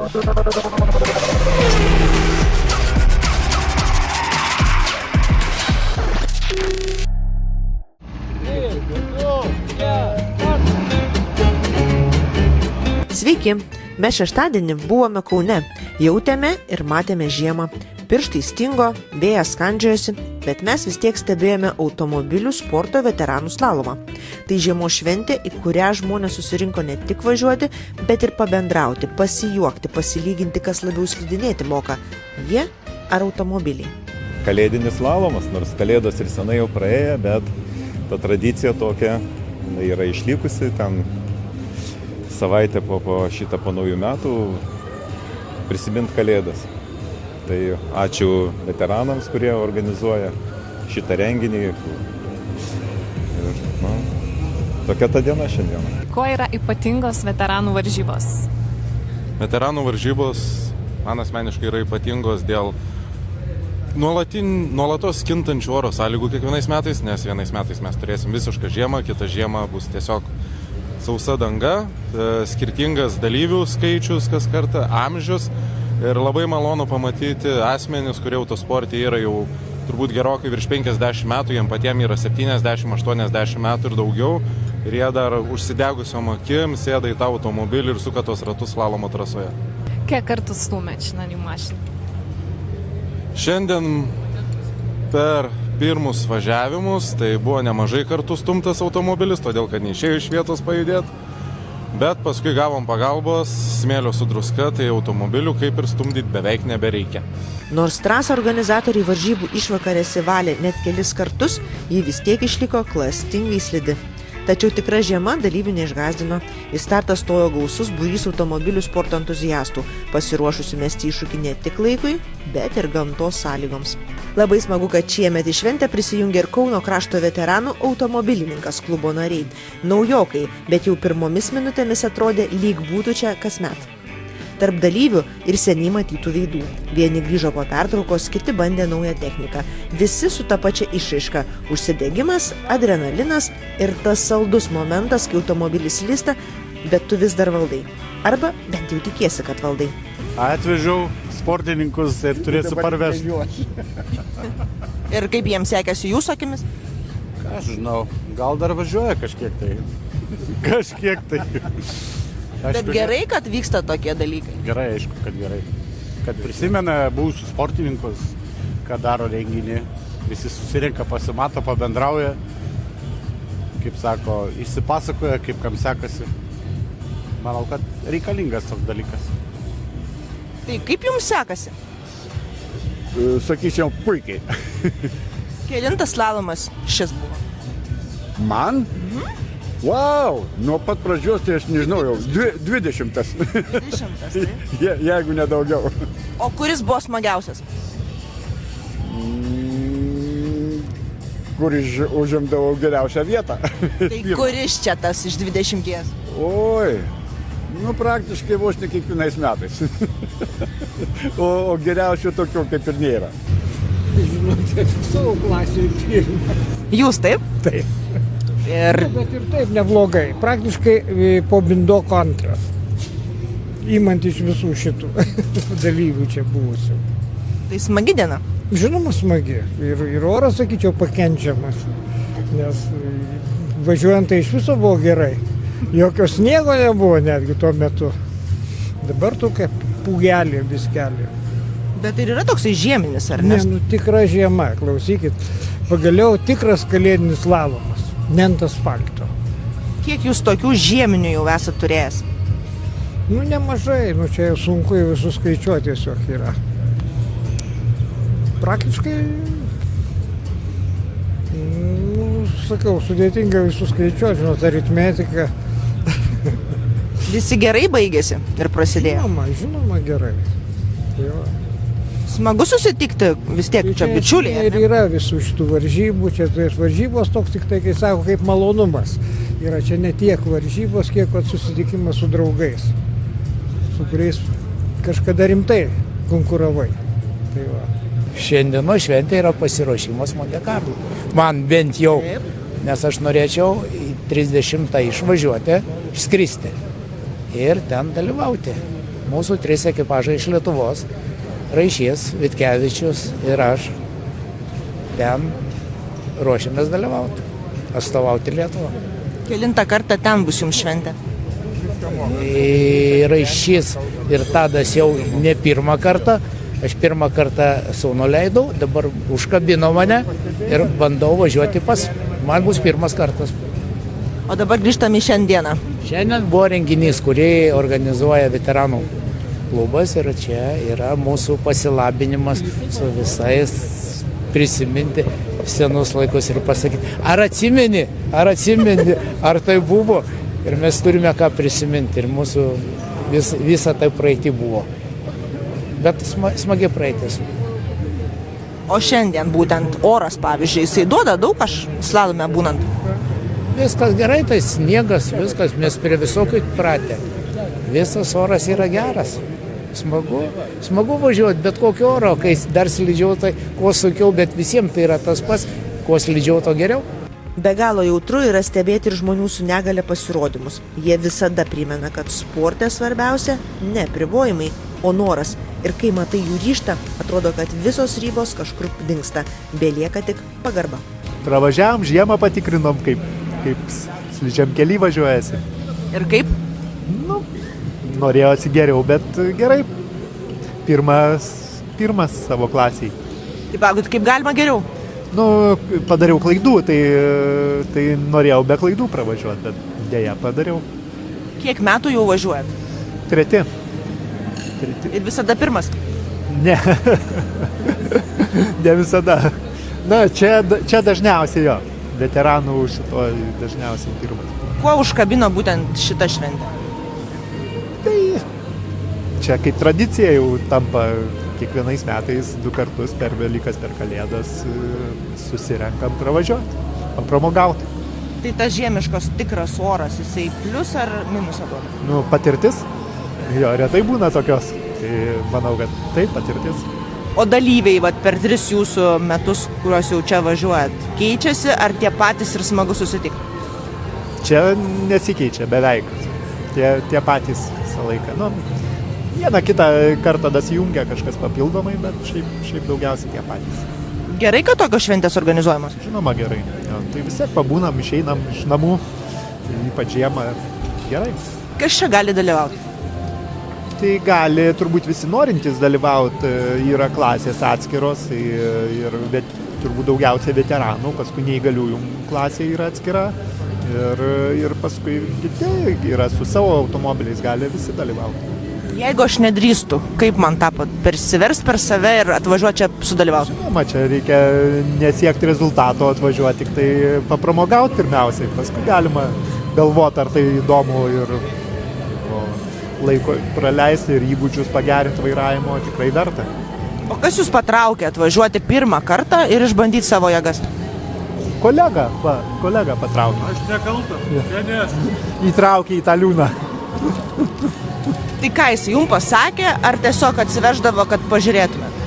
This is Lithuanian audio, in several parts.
Sveiki, mes šeštadienį buvome Kaune, jautėme ir matėme žiemą, pirštai stingo, vėjas kandžiojosi, bet mes vis tiek stebėjome automobilių sporto veteranų slalomą. Tai žiemos šventė, į kurią žmonės susirinko ne tik važiuoti, bet ir pabendrauti, pasijuokti, pasilyginti, kas labiau slidinėti moka – jie ar automobiliai. Kalėdinis slalomas, nors kalėdos ir senai jau praėjo, bet ta tradicija tokia yra išlikusi, ten savaitę po naujų metų prisimint kalėdas. Tai ačiū veteranams, kurie organizuoja šitą renginį. Ir, tokia ta diena šiandien. Kuo yra ypatingos veteranų varžybos? Veteranų varžybos man asmeniškai yra ypatingos dėl nuolatos kintančių oro sąlygų kiekvienais metais, nes vienais metais mes turėsim visišką žiemą, kitą žiemą bus tiesiog sausa danga, skirtingas dalyvių skaičius kas kartą, amžius ir labai malonu pamatyti asmenis, kurie autosporte yra jau turbūt gerokai virš 50 metų, jiem patiem yra 70-80 metų ir daugiau ir jie dar užsidegusiom akim sėda į tą automobilį ir suka tos ratus slalomo trasoje. Kiek kartų stūmėt šiandien į mašiną? Šiandien per pirmus važiavimus, tai buvo nemažai kartų stumtas automobilis, todėl kad neišėjo iš vietos pajudėti, bet paskui gavom pagalbos, smėlio su druska, tai automobilių kaip ir stumdyti beveik nebereikia. Nors trasą organizatoriai varžybų išvakarėse valė net kelis kartus, ji vis tiek išliko klastingai slidi. Tačiau tikra žiema dalyvių neišgąsdino. Į startą stojo gausus būrys automobilių sporto entuziastų, pasiruošusių mesti iššūkį ne tik laikui, bet ir gamtos sąlygoms. Labai smagu, kad šiemet į šventę prisijungė ir Kauno krašto veteranų automobilininkas klubo nariai. Naujokai, bet jau pirmomis minutėmis atrodė, lyg būtų čia kasmet. Tarp dalyvių ir seniai matytų veidų. Vieni grįžo po pertraukos, kiti bandė naują techniką. Visi su ta pačia išraiška – užsidegimas, adrenalinas ir tas saldus momentas, kai automobilis slysta, bet tu vis dar valdai. Arba bent jau tikiesi, kad valdai. Atvežiau sportininkus ir turėsiu parvežti. Ir kaip jiems sekėsi jūsų akimis? Ką aš žinau, gal dar važiuoja kažkiek tai. Bet gerai, kad vyksta tokie dalykai. Gerai, aišku, kad gerai. Kad prisimena buvusius sportininkus, kad daro renginį, visi susirenka, pasimato, pabendrauja, kaip sako, išsipasakoja, kaip kam sekasi. Manau, kad reikalingas toks dalykas. Tai kaip jums sekasi? Sakyčiau, puikiai. Kelintas slalomas šis buvo? Man? Wow, nuo pat pradžios tai aš nežinau, jau 20. 20, tai? Jeigu ne daugiau. O kuris buvo smagiausias? Kur užimdavau geriausią vietą. Tai kuris čia tas iš 20? Oi, praktiškai vos ne kiekvienais metais. O geriausių tokių kaip ir nėra. Žinote, savo klasėje pirmą. Jūs taip? Taip. Bet ir taip neblogai. Praktiškai po Bindoko antras. Įmant iš visų šitų dalyvių čia buvusių. Tai smagi diena? Žinoma, smagi. Ir oras, sakyčiau, pakenčiamas. Nes važiuojant tai iš viso buvo gerai. Jokio sniego nebuvo netgi tuo metu. Dabar tokia pūgelė viskelė. Bet ir yra toksai žieminis, ar ne? Ne, tikra žiema, klausykit. Pagaliau tikras kalėdinis slalomas. Ne ant asfalto. Kiek jūs tokių žieminių jau esat turėjęs? Nemažai, čia jau sunku jau visus skaičiuoti tiesiog yra. Praktiškai, sakau, sudėtinga visus skaičiuoti, žinot, aritmetika. Visi gerai baigėsi ir prasidėjo? Žinoma gerai. Jo. Smagu susitikti vis tiek, čia bičiuliai. Ir yra visų šitų varžybų, čia varžybos toks tik tai, kai sako, kaip malonumas. Yra čia ne tiek varžybos, kiek susitikimas su draugais, su kuriais kažkada rimtai konkuravai. Tai va. Šiandieno šventė yra pasiruošimas Monte Carlo. Man bent jau, nes aš norėčiau į 30 išvažiuoti, išskristi ir ten dalyvauti. mūsų 3 ekipažai iš Lietuvos, Raišys, Vitkevičius ir aš, ten ruošiamės dalyvauti, atstovauti Lietuvą. Kelintą kartą ten bus jums šventė? Raišys ir Tadas jau ne pirmą kartą, aš pirmą kartą sūnų leidau, dabar užkabino mane ir bandau važiuoti pas, man bus pirmas kartas. O dabar grįžtame į šiandieną. Šiandien buvo renginys, kurį organizuoja veteranų klubas ir čia yra mūsų pasilabinimas su visais, prisiminti senus laikus ir pasakyti, ar atsimeni, ar tai buvo. Ir mes turime ką prisiminti ir mūsų visą tai praeitį buvo. Bet smagi praeitis. O šiandien būtent oras, pavyzdžiui, jisai duoda daug aš slalome būnant? Viskas gerai, tai sniegas, viskas, mes prie visokių pratę. Visas oras yra geras. Smagu važiuoti, bet kokio oro, kai dar slidžiau, tai kuo sunkiau, bet visiems tai yra tas pats, kuo slidžiau, to geriau. Be galo jautru yra stebėti ir žmonių su negale pasirodymus. Jie visada primena, kad sporte svarbiausia ne apribojimai, o noras. Ir kai matai jų ryžtą, atrodo, kad visos ribos kažkur dingsta. Belieka tik pagarba. Pravažiavom, žiemą patikrinom, kaip slidžiam kely važiuojasi. Ir kaip? Norėjosi geriau, bet gerai. Pirmas savo klasiai. Taip, kaip galima geriau? Padariau klaidų, tai norėjau be klaidų pravažiuoti, bet dėja padariau. Kiek metų jau važiuojat? 3. Ir visada pirmas? Ne. Ne visada. Čia dažniausiai jo. Veteranų šito dažniausiai pirmas. Kuo užkabino būtent šitą šventę? Tai čia kaip tradicija jau tampa kiekvienais metais 2 kartus per Velykas, per Kalėdas susirenkam pravažiuoti, pramogauti. Tai tas žiemiškos tikras oras, jisai plius ar minusą duoda? Patirtis. Jo, retai būna tokios. Tai manau, kad taip, patirtis. O dalyviai per 3 jūsų metus, kuriuos jau čia važiuojat, keičiasi ar tie patys ir smagu susitikti? Čia nesikeičia beveik. Tie patys visą laiką. Vieną kitą kartą dasijungia kažkas papildomai, bet šiaip daugiausiai tie patys. Gerai, kad tokios šventės organizuojamos? Žinoma, gerai. Tai vis tiek pabūnam, išeinam iš namų, ypač žiemą. Gerai. Kas čia gali dalyvauti? Tai gali turbūt visi norintys dalyvauti, yra klasės atskiros, bet turbūt daugiausiai veteranų, paskui neįgaliųjų klasė yra atskira ir paskui kiti yra su savo automobiliais, gali visi dalyvauti. Jeigu aš nedrįstu, kaip man tą persiverst per save ir atvažiuoti čia sudalyvauti? Žinoma, čia reikia nesiekti rezultato, atvažiuoti tik tai papramogauti pirmiausiai, paskui galima galvoti, ar tai įdomu ir laiko praleisti ir įgūdžius pagerinti vairavimo tikrai verta. O kas jūs patraukė atvažiuoti pirmą kartą ir išbandyti savo jėgas? Kolega patraukė. Aš nekaltas, ne. Įtraukė į tą liūną. Tai ką jis jums pasakė, ar tiesiog atsiveždavo, kad pažiūrėtumėt?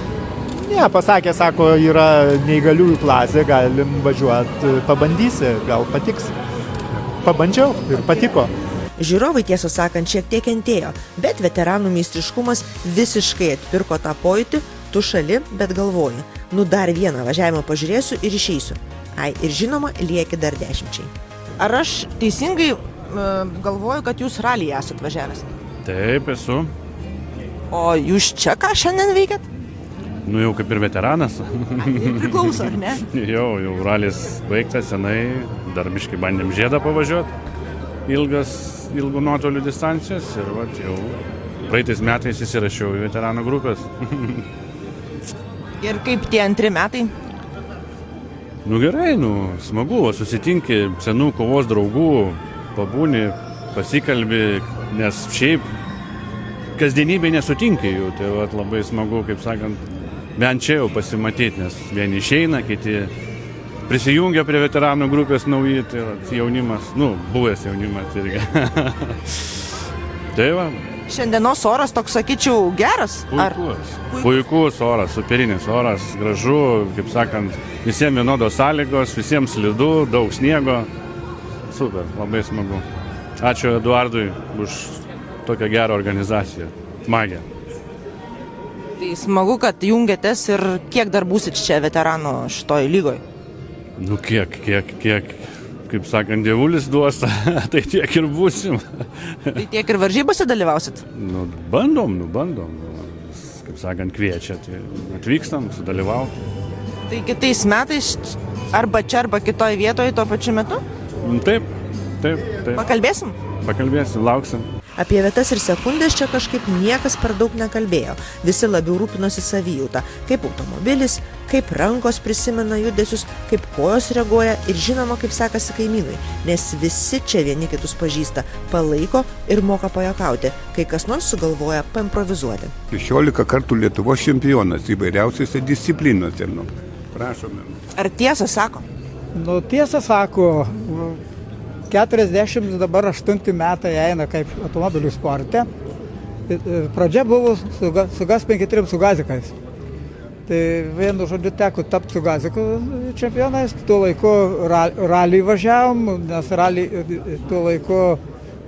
Ne, pasakė, sako, yra neįgaliųjų klasė, galim važiuoti, pabandysi, gal patiks. Pabandžiau ir patiko. Žiūrovai, tiesą sakant, šiek tiek kentėjo, bet veteranų meistriškumas visiškai atpirko tą pojūtį, tu šali, bet galvoji, dar vieną važiavimą pažiūrėsiu ir išeisiu. Ir žinoma, lieki dar 10. Ar aš teisingai galvoju, kad jūs ralyje esat važiavęs? Taip, esu. O jūs čia ką šiandien veikiat? Jau kaip ir veteranas. Priklauso, ar ne? Jau ralis baigtas senai, dar biškai bandėm žiedą pavažiuoti. Ilgų nuotolių distancijas ir jau praeitais metais įsirašiau į veteranų grupės. Ir kaip tie 2 metai? Gerai, smagu, susitinki senų kovos draugų, pabūni, pasikalbi, nes šiaip kasdienybėje nesutinki jų, tai labai smagu, kaip sakant, bent čia jau pasimatyti, nes vieni išeina, kiti prisijungia prie veteranų grupės nauji, tai jaunimas, buvęs jaunimas irgi. Tai va. Šiandienos oras toks, sakyčiau, geras? Puikus oras, superinis oras, gražu, kaip sakant, visiems vienodos sąlygos, visiems slidu, daug sniego. Super, labai smagu. Ačiū Eduardui už tokią gerą organizaciją. magija. Tai smagu, kad jungiatės ir kiek dar būsit čia veterano šitoj lygoj? Nu kiek, kaip sakant, dievulis duos, tai tiek ir būsim. Tai tiek ir varžybose dalyvausit? Nu, bandom. Kaip sakant, kviečia, tai atvykstam, sudalyvauti. Tai kitais metais arba čia, arba kitoj vietoje tuo pačiu metu? Taip. Pakalbėsim? Pakalbėsim, lauksim. Apie vietas ir sekundės čia kažkaip niekas per daug nekalbėjo. Visi labiau rūpinosi savijautą, kaip automobilis, kaip rankos prisimena judesius, kaip kojos reaguoja ir žinoma, kaip sekasi kaimynui, nes visi čia vieni kitus pažįsta, palaiko ir moka pajuokauti, kai kas nors sugalvoja paimprovizuoti. 16 kartų Lietuvos čempionas įvairiausiose disciplinose. Prašome. Ar tiesą sako? Nu, tiesą sako, 40 dabar 8 metai eina kaip automobilių sporte. Pradžia buvo su GAZ 53 su gazikais. Tai vienu žodžiu teko tapti su gazikų čempionais. Tuo laiku ralį važiavom, nes ralį tuo laiku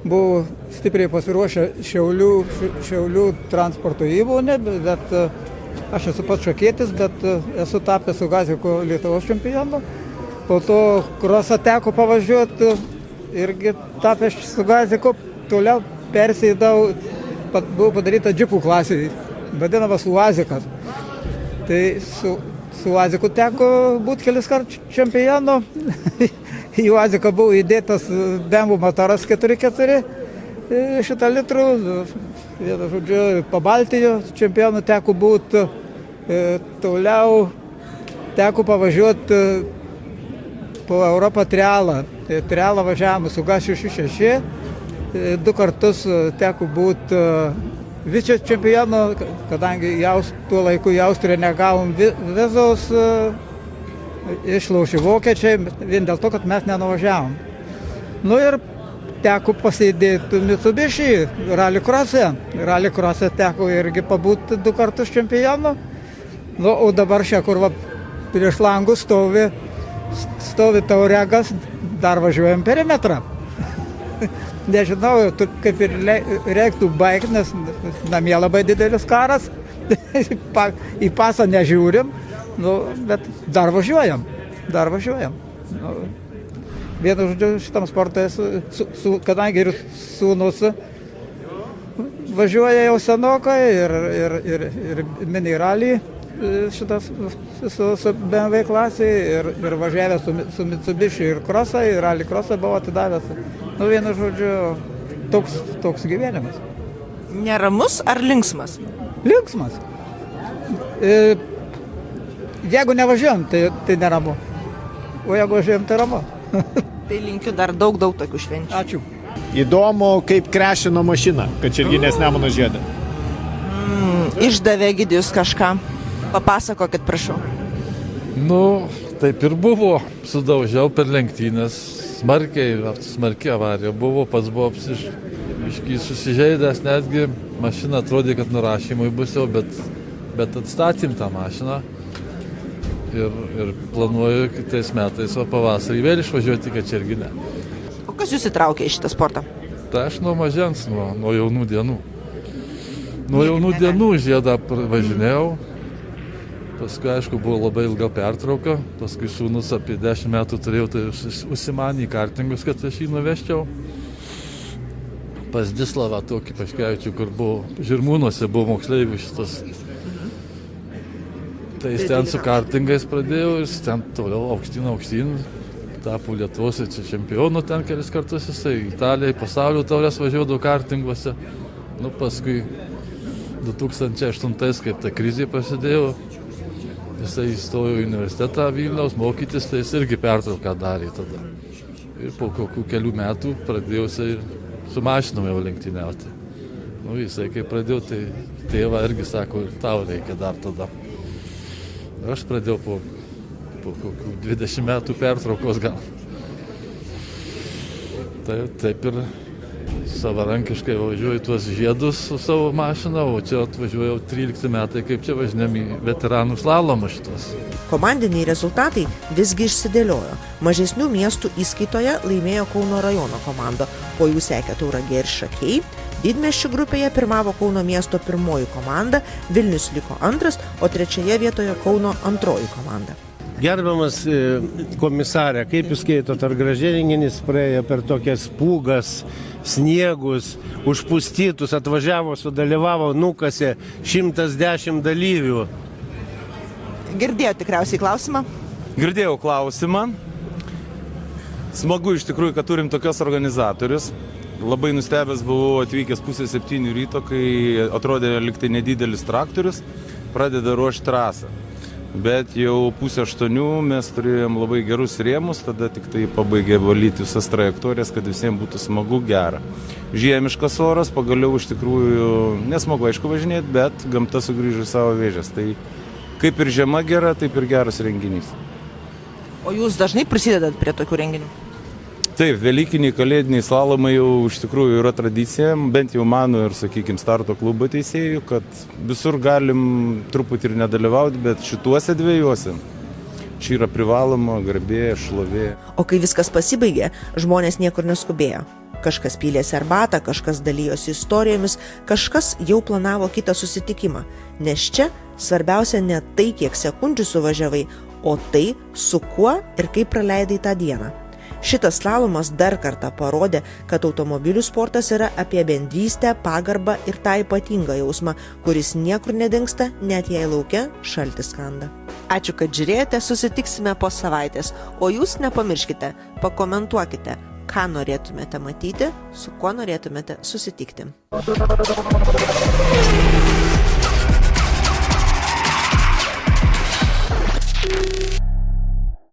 buvo stipriai pasiruošę Šiaulių transporto įmonė, bet aš esu pats šokėtis, bet esu tapęs su gazikų Lietuvos čempionu. Po to krosą teko pavažiuoti. Irgi tapęs su gaziku, toliau persėdau, buvo padaryta džipų klasė, vadinamas Uazikas. Tai su Uaziku teko būti kelis kartus čempionu. Į Uaziką buvo įdėtas BMW motoras 4x4 šitą litrų. Vienu žodžiu, Pabaltijo čempionu teko būti, toliau teko pavažiuoti po Europą trialą. Trialą važiavome su GAZ 66, 2 kartus teko būti vice čempionu, kadangi tuo laiku į Austriją negavom vizos, išlaužė vokiečiai, vien dėl to, kad mes nenuvažiavom. Nu ir teko pasėdėti Mitsubishi rallycross'e. Rallycross'e teko irgi pabūti 2 kartus čempionu. Nu, o dabar čia, kur prieš langų stovi Tauregas, dar važiuojam perimetrą. Nežinau, kaip ir reiktų baigti, nes namie labai didelis karas, į pasą nežiūrim, bet dar važiuojam. Vienu žodžiu, šitam sportui, kadangi ir sūnus važiuoja jau senokai ir mini ralį, šitas su BMW klasė ir važiavęs su Mitsubishi ir krosą, ir rally krosą buvo atidavęs. Nu, vienu žodžiu, toks gyvenimas. Neramus ar linksmas? Linksmas. Jeigu nevažiuojam, tai neramu. O jeigu važiuojam, tai ramu. Tai linkiu dar daug tokių švenčių. Ačiū. Įdomu, kaip krešino mašina, Kačerginės Nemuno žiede. Išdavė Egidijus kažką. Papasakokit, prašau. Nu, taip ir buvo. Sudaužiau per lenktynės. Smarkiai avarija buvo, pats buvo susižeidęs, netgi mašina atrodė, kad nurašymui bus jau, bet atstatym tą mašiną. Ir planuoju kitais metais, o pavasarį vėl išvažiuoti į Kačerginę. O kas jūs įtraukė į šitą sportą? Tai aš nuo mažens, nuo jaunų dienų. Nuo jaunų dienų žiedą važinėjau. Paskui, aišku, buvo labai ilga pertrauka. Paskui sūnus apie 10 metų turėjau, tai užsimanė į kartingus, kad aš jį nuvežčiau. Pas Dislavą tokį Paškevičių, kur buvo Žirmūnuose, buvo moksleivių šitas. Tai jis ten su kartingais pradėjo, jis ten toliau aukštyn, tapo Lietuvos čempionu ten kelis kartus, jisai Italijai, pasaulio taurės važiuodavo kartinguose. Nu, paskui 2008, kaip ta krizė prasidėjo, jisai įstojo į universitetą Vilniaus mokytis, tai jis irgi pertrauką darė tada. Ir po kokių kelių metų pradėjau su mašinom jau lenktyniauti. Nu, jisai kai pradėjau, tai tėva irgi sako, tau reikia dar tada. Aš pradėjau po kokių 20 metų pertraukos gal. Taip ir savarankiškai važiuoju tuos žiedus su savo mašina, o čia atvažiuoju 13 metai, kaip čia važinėm į veteranų slalomą šitos. Komandiniai rezultatai visgi išsidėliojo. Mažesnių miestų įskaitoje laimėjo Kauno rajono komanda, po jų sekė Tauragė ir Šakiai, Didmiesčių grupėje pirmavo Kauno miesto pirmoji komanda, Vilnius liko antras, o trečioje vietoje Kauno antroji komanda. Gerbiamas komisarė, kaip jūs skaitot, ar gražiai renginys praėjo per tokias pūgas, sniegus, užpustytus, atvažiavo, sudalyvavo, nukasė 110 dalyvių. Girdėjo tikriausiai klausimą? Girdėjau klausimą. Smagu iš tikrųjų, kad turim tokios organizatorius. Labai nustebęs buvau atvykęs 6:30 ryto, kai atrodė liktai nedidelis traktorius, pradeda ruošti trasą. Bet jau 7:30 mes turėjom labai gerus rėmus, tada tik tai pabaigė valyti visas trajektorijas, kad visiems būtų smagu, gera. Žiemiškas oras, pagaliau iš tikrųjų nesmagu aišku važinėti, bet gamta sugrįžo į savo vėžes. Tai kaip ir žiema gera, taip ir geras renginys. O jūs dažnai prisidedat prie tokių renginių? Taip, velykiniai kalėdiniai slalomai jau iš tikrųjų yra tradicija, bent jau mano ir, sakykime, starto klubo teisėjų, kad visur galim truputį ir nedalyvauti, bet šituose dviejuose čia yra privaloma garbė, šlovė. O kai viskas pasibaigė, žmonės niekur neskubėjo. Kažkas pylėsi arbatą, kažkas dalyjosi istorijomis, kažkas jau planavo kitą susitikimą. Nes čia svarbiausia ne tai, kiek sekundžių suvažiavai, o tai, su kuo ir kaip praleidai tą dieną. Šitas slalomas dar kartą parodė, kad automobilių sportas yra apie bendrystę, pagarbą ir tą ypatingą jausmą, kuris niekur nedingsta, net jei lauke šaltis kanda. Ačiū, kad žiūrėjote, susitiksime po savaitės, o jūs nepamirškite, pakomentuokite, ką norėtumėte matyti, su kuo norėtumėte susitikti.